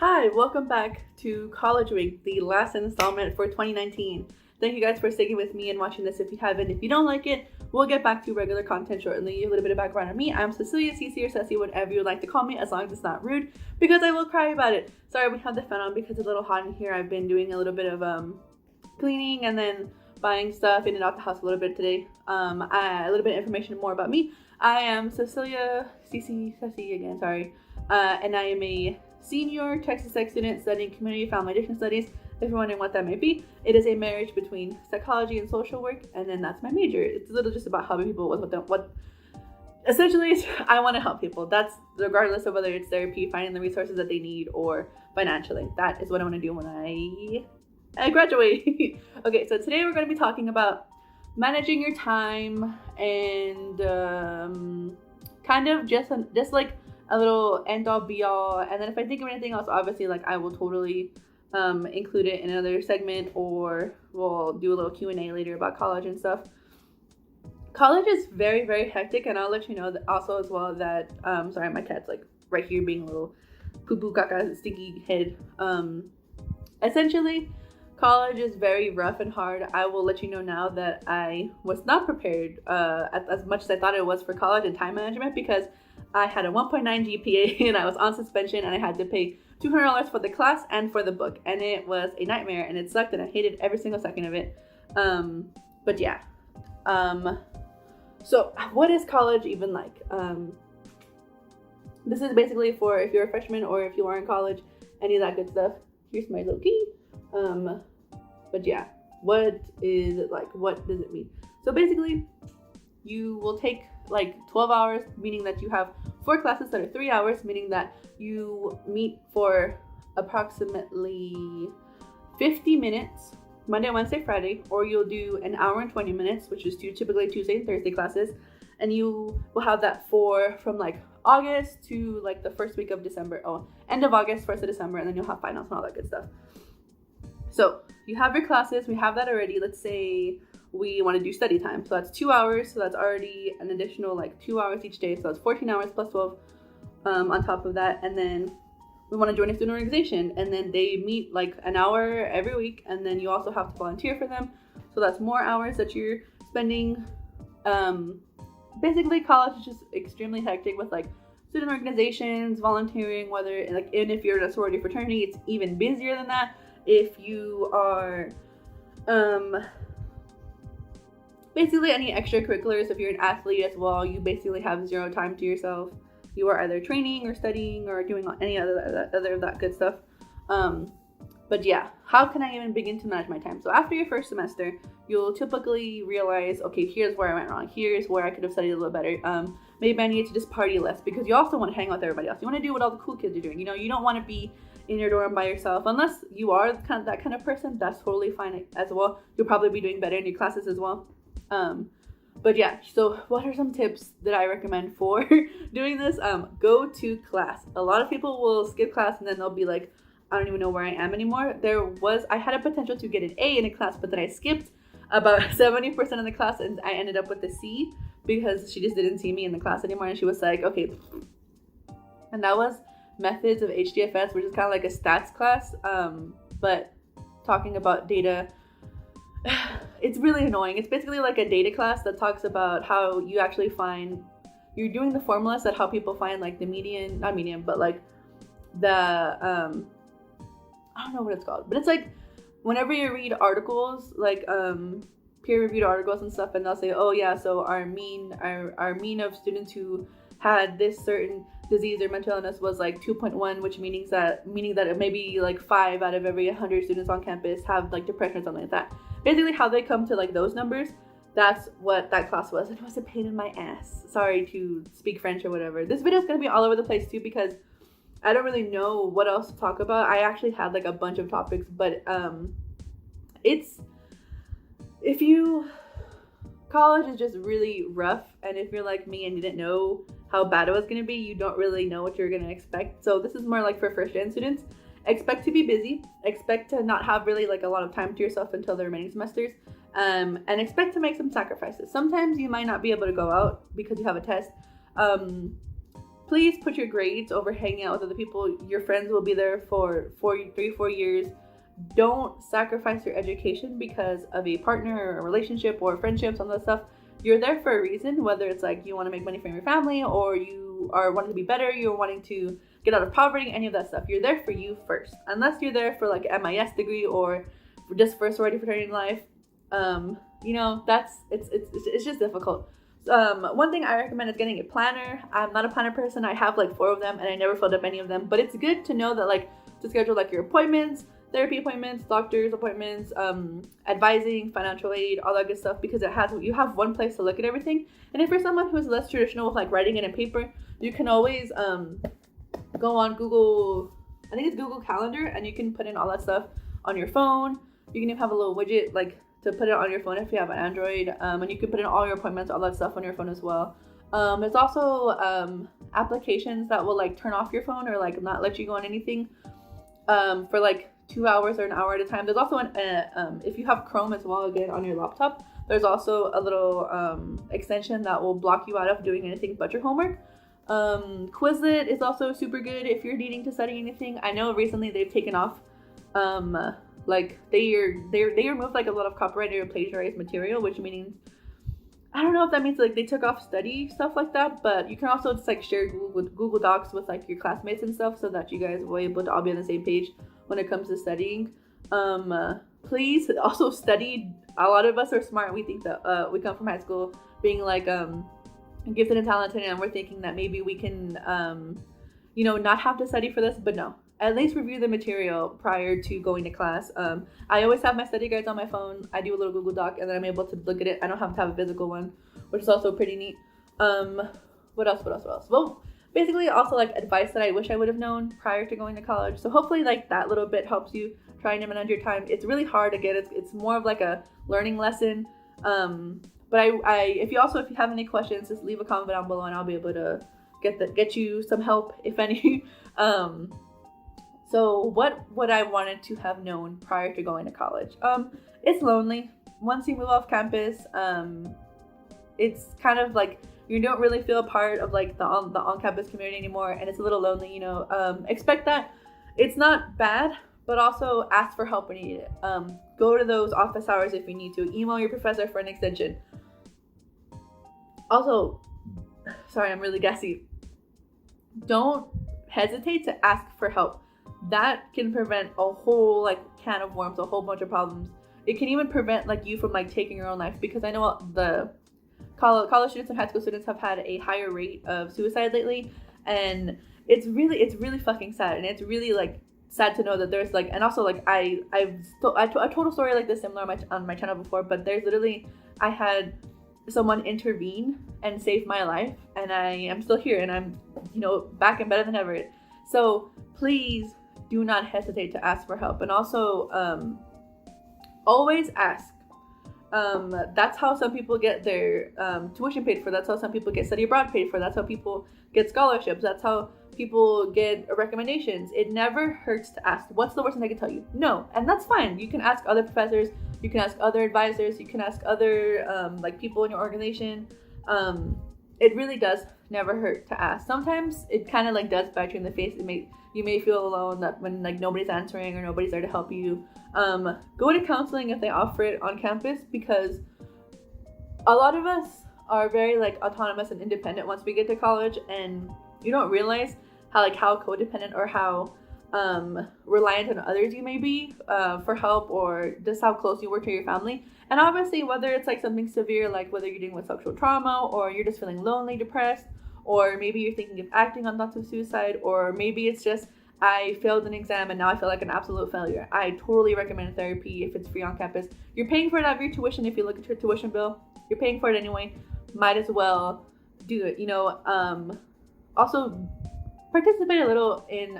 Hi, welcome back to College Week, the last installment for 2019. Thank you guys for sticking with me and watching this. If you haven't, if you don't like it, we'll get back to regular content shortly. A little bit of background on me. I'm Cecilia, Ceci, or Ceci, whatever you would like to call me, as long as it's not rude, because I will cry about it. Sorry, we have the fan on because it's a little hot in here. I've been doing a little bit of cleaning and then buying stuff in and out the house a little bit today. A little bit of information more about me. I am Cecilia, Ceci again, sorry. And I am a senior Texas Tech student studying community family addiction studies. If you're wondering what that may be, it is a marriage between psychology and social work, and then that's my major. It's a little just about helping people with what essentially I want to help people. That's regardless of whether it's therapy, finding the resources that they need, or financially. That is what I want to do when I graduate. Okay, so today we're going to be talking about managing your time and kind of just like a little end all be all, and then if I think of anything else, obviously like I will totally include it in another segment, or we'll do a little Q&A later about college and stuff. College is very, very hectic, and I'll let you know that also as well that sorry, my cat's like right here being a little poo-poo caca stinky head. Essentially college is very rough and hard. I will let you know now that I was not prepared as much as I thought it was for college and time management, because I had a 1.9 GPA and I was on suspension, and I had to pay $200 for the class and for the book, and it was a nightmare, and it sucked, and I hated every single second of it. But yeah. So what is college even like? This is basically for if you're a freshman or if you are in college, any of that good stuff. Here's my little key. But yeah, what is it like? What does it mean? So basically, you will take like 12 hours, meaning that you have 4 classes that are 3 hours, meaning that you meet for approximately 50 minutes, Monday, Wednesday, Friday, or you'll do an hour and 20 minutes, which is typically Tuesday and Thursday classes, and you will have that from like August to like the first week of December, end of August, 1st of December, and then you'll have finals and all that good stuff. So you have your classes, we have that already. Let's say we want to do study time. So that's 2 hours. So that's already an additional like 2 hours each day. So that's 14 hours plus 12 on top of that. And then we want to join a student organization, and then they meet like an hour every week. And then you also have to volunteer for them. So that's more hours that you're spending. Basically college is just extremely hectic with like student organizations, volunteering, and if you're in a sorority fraternity, it's even busier than that. If you are basically any extracurriculars, if you're an athlete as well, you basically have 0 time to yourself. You are either training or studying or doing any other of that good stuff. But yeah, how can I even begin to manage my time? So after your first semester, you'll typically realize, okay, here's where I went wrong. Here's where I could have studied a little better. Maybe I need to just party less, because you also want to hang out with everybody else. You want to do what all the cool kids are doing. You know, you don't want to be in your dorm by yourself, unless you are that kind of person. That's totally fine as well. You'll probably be doing better in your classes as well. But yeah, so what are some tips that I recommend for doing this? Go to class. A lot of people will skip class and then they'll be like, I don't even know where I am anymore. I had a potential to get an A in a class, but then I skipped about 70% of the class, and I ended up with a C because she just didn't see me in the class anymore, and she was like, okay. And that was methods of HDFS, which is kind of like a stats class, but talking about data. It's really annoying. It's basically like a data class that talks about how you actually you're doing the formulas that how people find like the median, not median, but like the, I don't know what it's called, but it's like whenever you read articles, like peer-reviewed articles and stuff, and they'll say, oh yeah, so our mean of students who had this certain disease or mental illness was like 2.1, which meaning that it may be like 5 out of every 100 students on campus have like depression or something like that. Basically how they come to like those numbers, that's what that class was. It was a pain in my ass. Sorry to speak French or whatever. This video is going to be all over the place too, because I don't really know what else to talk about. I actually had like a bunch of topics, but college is just really rough, and if you're like me and didn't know how bad it was going to be, you don't really know what you're going to expect. So this is more like for first-gen students. Expect to be busy, expect to not have really like a lot of time to yourself until the remaining semesters, and expect to make some sacrifices. Sometimes you might not be able to go out because you have a test. please put your grades over hanging out with other people. Your friends will be there for 4 years. Don't sacrifice your education because of a partner or a relationship or friendships, all that stuff. You're there for a reason, whether it's like you want to make money from your family, or you are wanting to be better, you're wanting to get out of poverty, any of that stuff. You're there for you first. Unless you're there for like an MIS degree or just for sorority fraternity life, it's just difficult. One thing I recommend is getting a planner. I'm not a planner person. I have like 4 of them and I never filled up any of them, but it's good to know that like to schedule like your appointments, therapy appointments, doctor's appointments, advising, financial aid, all that good stuff, because you have one place to look at everything. And if you're someone who's less traditional with like writing it in paper, you can always go on Google, I think it's Google Calendar, and you can put in all that stuff on your phone. You can even have a little widget like to put it on your phone if you have an Android, and you can put in all your appointments, all that stuff on your phone as well. There's also applications that will like turn off your phone or like not let you go on anything for like 2 hours or an hour at a time. There's also if you have Chrome as well, again on your laptop, there's also a little extension that will block you out of doing anything but your homework. Quizlet is also super good if you're needing to study anything. I know recently they've taken off like they removed like a lot of copyrighted or plagiarized material, which means I don't know if that means like they took off study stuff like that, but you can also just like share Google Docs with like your classmates and stuff so that you guys will be able to all be on the same page when it comes to studying. Please also study. A lot of us are smart. We think that we come from high school being like gifted and talented, and we're thinking that maybe we can not have to study for this, but no. At least review the material prior to going to class. I always have my study guides on my phone. I do a little Google Doc and then I'm able to look at it. I don't have to have a physical one, which is also pretty neat. What else? Well, basically also like advice that I wish I would have known prior to going to college. So hopefully like that little bit helps you try and manage your time. It's really hard to get. It's more of like a learning lesson. But if you have any questions, just leave a comment down below and I'll be able to get you some help, if any. So what would I wanted to have known prior to going to college? It's lonely. Once you move off campus, it's kind of like you don't really feel a part of like the on-campus community anymore, and it's a little lonely, expect that. It's not bad, but also ask for help when you need it. Go to those office hours if you need to. Email your professor for an extension. Also, sorry, I'm really gassy. Don't hesitate to ask for help. That can prevent a whole like can of worms, a whole bunch of problems. It can even prevent like you from like taking your own life, because I know the college students and high school students have had a higher rate of suicide lately, and it's really fucking sad, and it's really like sad to know that there's like, and also like I told a story like this similar on my channel before, but there's literally I had someone intervene and save my life, and I am still here, and I'm back and better than ever. So please do not hesitate to ask for help, and also always ask. That's how some people get their tuition paid for. That's how some people get study abroad paid for. That's how people get scholarships. That's how people get recommendations. It never hurts to ask. What's the worst thing I can tell you? No. And that's fine. You can ask other professors. You can ask other advisors. You can ask other like people in your organization. It really does never hurt to ask. Sometimes it kind of like does bite you in the face. You may feel alone, that when like nobody's answering or nobody's there to help you. Go to counseling if they offer it on campus, because a lot of us are very like autonomous and independent once we get to college, and you don't realize how codependent or how reliant on others you may be for help, or just how close you were to your family. And obviously, whether it's like something severe, like whether you're dealing with sexual trauma, or you're just feeling lonely, depressed, or maybe you're thinking of acting on thoughts of suicide, or maybe it's just I failed an exam and now I feel like an absolute failure. I totally recommend therapy if it's free on campus. You're paying for it out of your tuition. If you look at your tuition bill, you're paying for it anyway. Might as well do it. Also participate a little in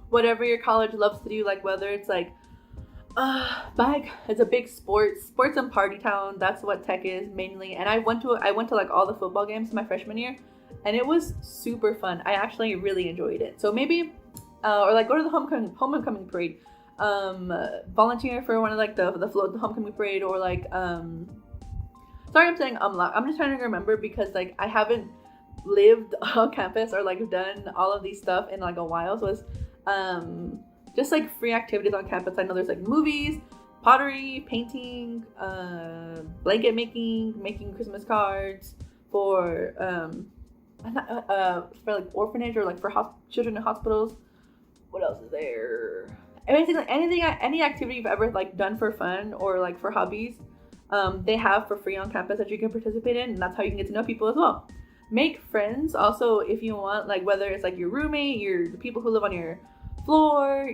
whatever your college loves to do, like whether it's like it's a big sports and party town. That's what tech is mainly. And I went to like all the football games my freshman year, and it was super fun. I actually really enjoyed it. So maybe or like go to the homecoming parade, volunteer for one of like the homecoming parade, or like sorry I'm saying I'm just trying to remember, because like I haven't lived on campus or like done all of these stuff in like a while was just like free activities on campus. I know there's like movies, pottery, painting, blanket making Christmas cards for like orphanage or like for children in hospitals. What else is there? Any activity you've ever like done for fun or like for hobbies, they have for free on campus that you can participate in, and that's how you can get to know people as well. Make friends also if you want, like whether it's like your roommate, the people who live on your floor.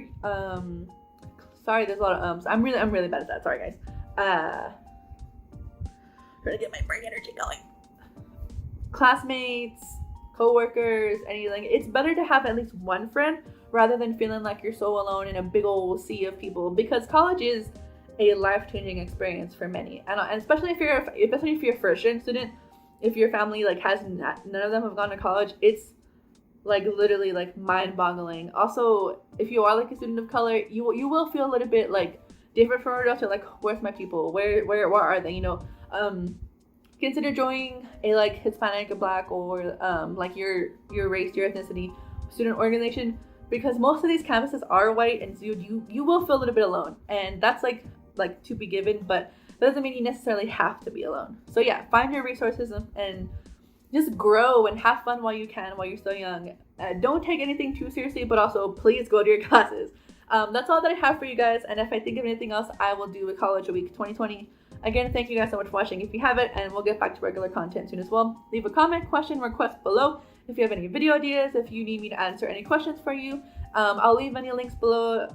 Sorry, there's a lot of ums. I'm really bad at that. Sorry, guys. Trying to get my brain energy going. Classmates, co-workers, anything. It's better to have at least one friend rather than feeling like you're so alone in a big old sea of people, because college is a life-changing experience for many, and especially if you're a first-gen student. If your family like has none of them have gone to college, it's like literally like mind-boggling. Also, if you are like a student of color, you will feel a little bit like different from adults. Like, where's my people? Where are they? You know, consider joining a like Hispanic, or Black, or like your race, your ethnicity student organization, because most of these campuses are white, and so you will feel a little bit alone, and that's like to be given, but that doesn't mean you necessarily have to be alone. So yeah, find your resources and just grow and have fun while you can, while you're still young. Don't take anything too seriously, but also please go to your classes. That's all that I have for you guys, and if I think of anything else, I will do a College Week 2020. Again, thank you guys so much for watching if you haven't, and we'll get back to regular content soon as well. Leave a comment, question, request below if you have any video ideas, if you need me to answer any questions for you. I'll leave any links below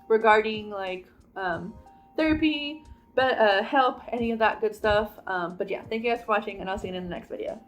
regarding like therapy, but help, any of that good stuff. But yeah, thank you guys for watching, and I'll see you in the next video.